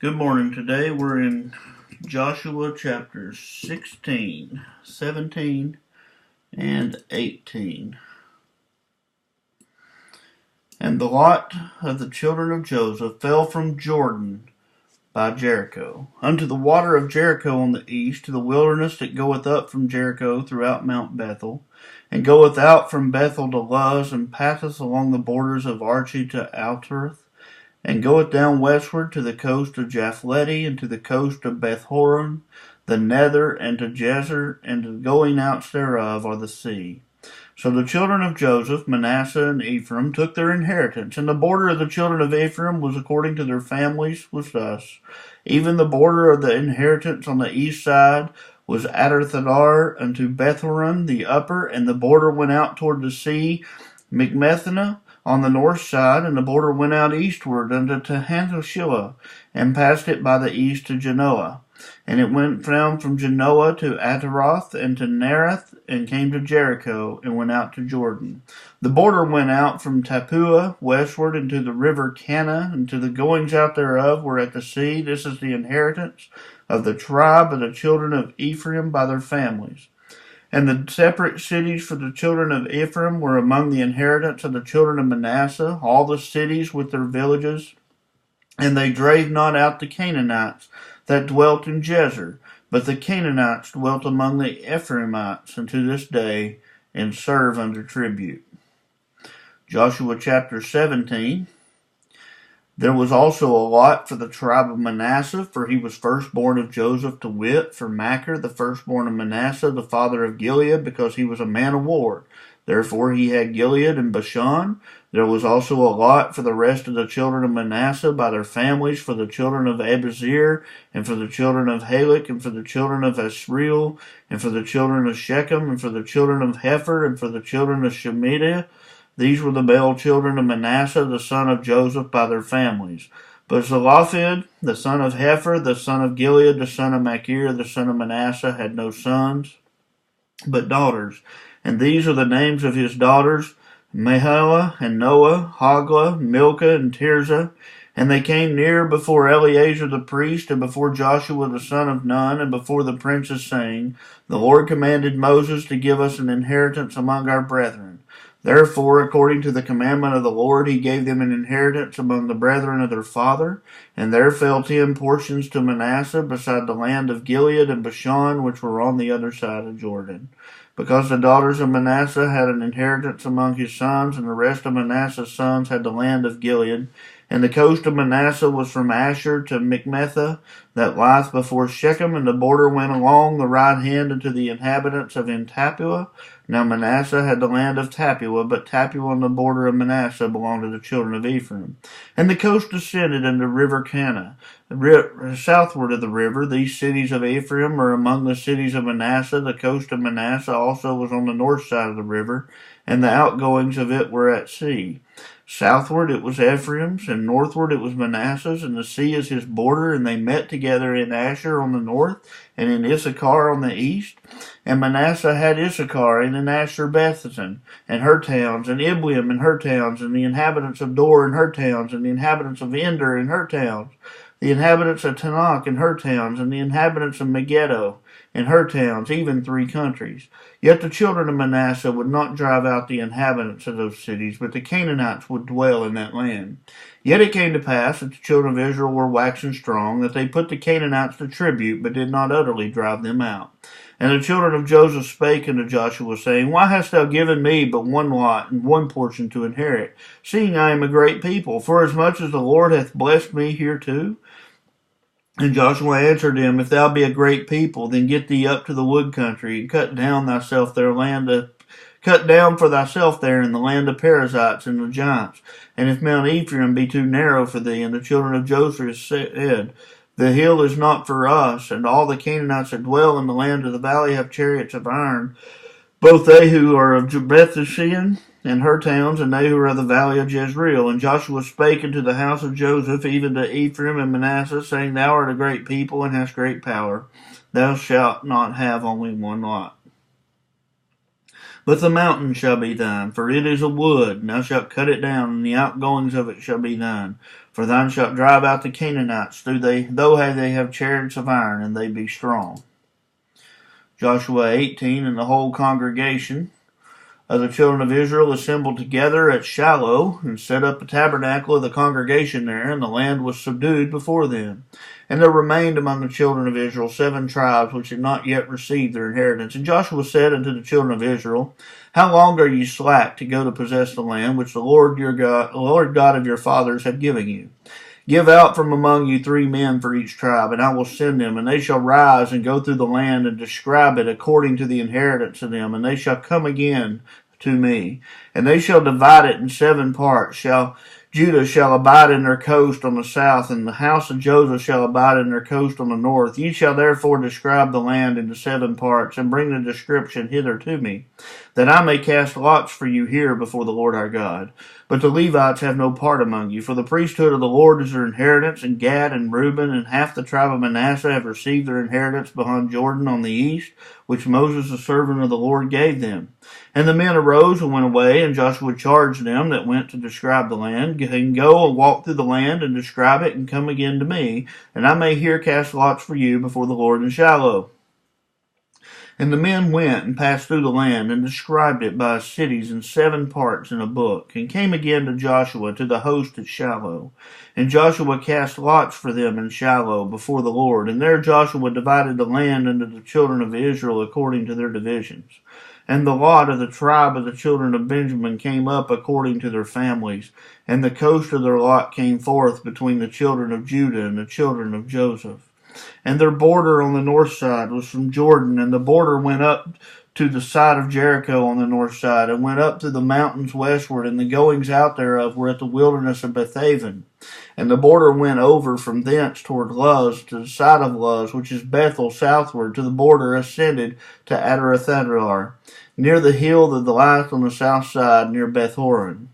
Good morning. Today we're in Joshua chapters 16, 17, and 18. And the lot of the children of Joseph fell from Jordan by Jericho, unto the water of Jericho on the east, to the wilderness that goeth up from Jericho throughout Mount Bethel, and goeth out from Bethel to Luz, and passeth along the borders of Archi to Altereth, and goeth down westward to the coast of Japhleti, and to the coast of Bethhoron, the nether, and to Jezer, and the going outs thereof are the sea. So the children of Joseph, Manasseh, and Ephraim took their inheritance, and the border of the children of Ephraim was according to their families was thus. Even the border of the inheritance on the east side was Adarthadar unto Bethhoron the upper, and the border went out toward the sea, Mikmethanah, on the north side, and the border went out eastward unto Tahantushillah, and passed it by the east to Genoa. And it went down from Genoa to Ataroth, and to Nereth, and came to Jericho, and went out to Jordan. The border went out from Tappuah westward into the river Cana, and to the goings out thereof were at the sea. This is the inheritance of the tribe of the children of Ephraim by their families. And the separate cities for the children of Ephraim were among the inheritance of the children of Manasseh, all the cities with their villages. And they drave not out the Canaanites that dwelt in Jezer, but the Canaanites dwelt among the Ephraimites unto this day, and serve under tribute. Joshua chapter 17. There was also a lot for the tribe of Manasseh, for he was firstborn of Joseph, to wit, for Machir, the firstborn of Manasseh, the father of Gilead, because he was a man of war. Therefore he had Gilead and Bashan. There was also a lot for the rest of the children of Manasseh by their families, for the children of Abiezer, and for the children of Halak, and for the children of Asriel, and for the children of Shechem, and for the children of Hefer, and for the children of Shemidah. These were the male children of Manasseh, the son of Joseph, by their families. But Zelophehad, the son of Hefer, the son of Gilead, the son of Machir, the son of Manasseh, had no sons, but daughters. And these are the names of his daughters, Mahlah, and Noah, Hoglah, Milcah, and Tirzah. And they came near before Eleazar the priest, and before Joshua the son of Nun, and before the princes, saying, The Lord commanded Moses to give us an inheritance among our brethren. Therefore, according to the commandment of the Lord, he gave them an inheritance among the brethren of their father. And there fell 10 portions to Manasseh, beside the land of Gilead and Bashan, which were on the other side of Jordan. Because the daughters of Manasseh had an inheritance among his sons, and the rest of Manasseh's sons had the land of Gilead. And the coast of Manasseh was from Asher to Mikmethah, that lieth before Shechem, and the border went along the right hand unto the inhabitants of Tappuah. Now Manasseh had the land of Tappuah, but Tappuah on the border of Manasseh belonged to the children of Ephraim. And the coast descended unto river Cana. Southward of the river, these cities of Ephraim are among the cities of Manasseh. The coast of Manasseh also was on the north side of the river, and the outgoings of it were at sea. Southward it was Ephraim's, and northward it was Manasseh's, and the sea is his border, and they met together in Asher on the north, and in Issachar on the east. And Manasseh had Issachar, and in Asher Bethlehem, and her towns, and Ibleam, and her towns, and the inhabitants of Dor, and her towns, and the inhabitants of Ender, and her towns, the inhabitants of Tanakh, and her towns, and the inhabitants of Megiddo, and her towns, even 3 countries. Yet the children of Manasseh would not drive out the inhabitants of those cities, but the Canaanites would dwell in that land. Yet it came to pass that the children of Israel were waxing strong, that they put the Canaanites to tribute, but did not utterly drive them out. And the children of Joseph spake unto Joshua, saying, Why hast thou given me but one lot and one portion to inherit, seeing I am a great people, forasmuch as the Lord hath blessed me hereto? And Joshua answered him, If thou be a great people, then get thee up to the wood country, and cut down for thyself there in the land of Perizzites and the giants. And if Mount Ephraim be too narrow for thee, and the children of Joseph said, The hill is not for us, and all the Canaanites that dwell in the land of the valley have chariots of iron, both they who are of Bethshean and her towns, and they who are of the valley of Jezreel. And Joshua spake unto the house of Joseph, even to Ephraim and Manasseh, saying, Thou art a great people, and hast great power. Thou shalt not have only one lot. But the mountain shall be thine, for it is a wood, and thou shalt cut it down, and the outgoings of it shall be thine. For thou shalt drive out the Canaanites, though they have chariots of iron, and they be strong. Joshua 18, and the whole congregation of the children of Israel assembled together at Shiloh, and set up a tabernacle of the congregation there, and the land was subdued before them. And there remained among the children of Israel 7 tribes which had not yet received their inheritance. And Joshua said unto the children of Israel, How long are ye slack to go to possess the land which the Lord God of your fathers hath given you? Give out from among you 3 men for each tribe, and I will send them, and they shall rise and go through the land and describe it according to the inheritance of them, and they shall come again to me. And they shall divide it in 7 parts. Judah shall abide in their coast on the south, and the house of Joseph shall abide in their coast on the north. Ye shall therefore describe the land into 7 parts, and bring the description hither to me, that I may cast lots for you here before the Lord our God. But the Levites have no part among you, for the priesthood of the Lord is their inheritance, and Gad and Reuben and half the tribe of Manasseh have received their inheritance beyond Jordan on the east, which Moses the servant of the Lord gave them. And the men arose and went away, and Joshua charged them that went to describe the land, and go and walk through the land and describe it, and come again to me, and I may here cast lots for you before the Lord in Shiloh. And the men went and passed through the land, and described it by cities in 7 parts in a book, and came again to Joshua to the host at Shiloh. And Joshua cast lots for them in Shiloh before the Lord, and there Joshua divided the land unto the children of Israel according to their divisions. And the lot of the tribe of the children of Benjamin came up according to their families, and the coast of their lot came forth between the children of Judah and the children of Joseph. And their border on the north side was from Jordan, and the border went up to the side of Jericho on the north side, and went up to the mountains westward, and the goings out thereof were at the wilderness of Bethaven. And the border went over from thence toward Luz, to the side of Luz, which is Bethel, southward, to the border ascended to Adarathadar, near the hill that lieth on the south side, near Beth-horon.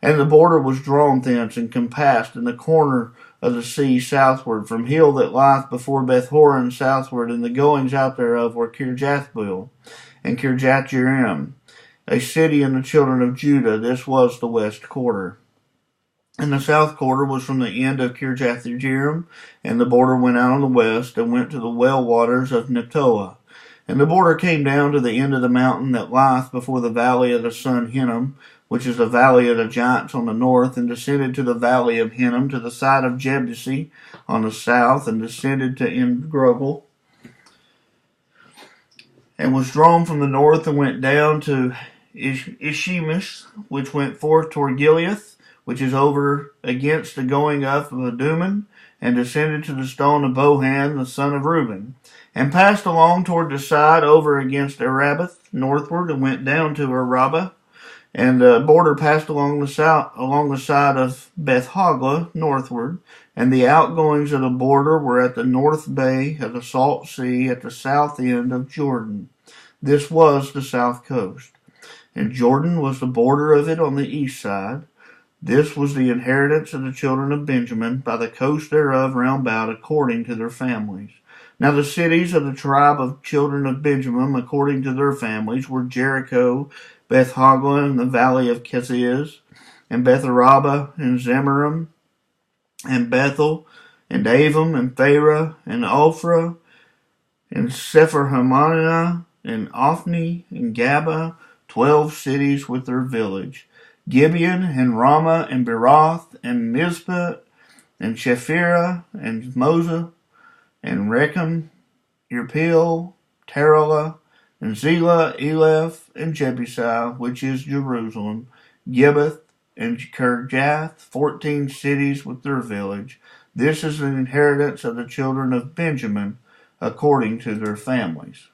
And the border was drawn thence, and compassed in the corner of the sea southward, from hill that lieth before Beth-horon southward, and the goings out thereof were Kirjathbaal, and Kirjath-jearim, a city in the children of Judah. This was the west quarter. And the south quarter was from the end of Kirjath-jearim, and the border went out on the west, and went to the well waters of Neptoah. And the border came down to the end of the mountain that lieth before the valley of the son Hinnom, which is the valley of the giants on the north, and descended to the valley of Hinnom, to the side of Jebusi on the south, and descended to En-Rogel, and was drawn from the north, and went down to Ishemus, which went forth toward Gilead, which is over against the going up of Adummim, and descended to the stone of Bohan, the son of Reuben, and passed along toward the side over against Arabath northward, and went down to Arabah. And the border passed along the side of Beth-hoglah northward, and the outgoings of the border were at the north bay of the salt sea at the south end of Jordan. This was the south coast. And Jordan was the border of it on the east side. This was the inheritance of the children of Benjamin, by the coast thereof round about, according to their families. Now the cities of the tribe of children of Benjamin, according to their families, were Jericho, Beth-hoglah, and the valley of Keziz, and Beth-arabah, and Zemarim, and Bethel, and Avim, and Pharaoh, and Ophrah, and Sepharvaim, and Ophni, and Gaba, 12 cities with their village. Gibeon, and Ramah, and Beroth, and Mizpah, and Shephirah, and Mosah, and Rechem, Irpeel, Taralah, and Zelah, Eleph, and Jebusi, which is Jerusalem, Gibbeth, and Kirjath, 14 cities with their village. This is the inheritance of the children of Benjamin, according to their families.